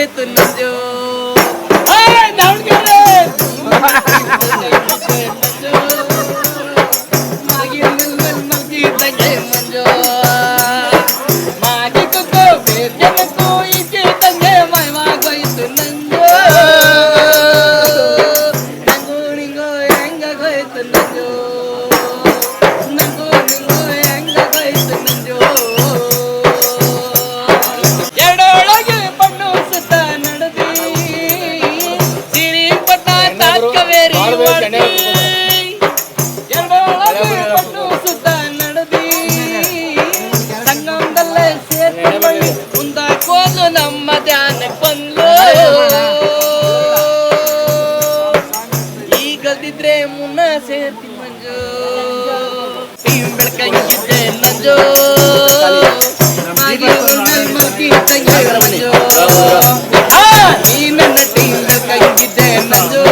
ಹೋಯ್ತು ನಂಜು ನಮ್ಮ ಧ್ಯಾನ ಬಂದು ಈಗದಿದ್ರೆ ಮುನ್ನ ಸೇರ್ತಿ ಮಂಜು ಬೆಳಕಂಗಿದ್ದೆ ನಂಜು ನೀ ನನ್ನ ಟೀಮ್ ಬೆಳಕಂಗಿದ್ದೆ ನಂಜು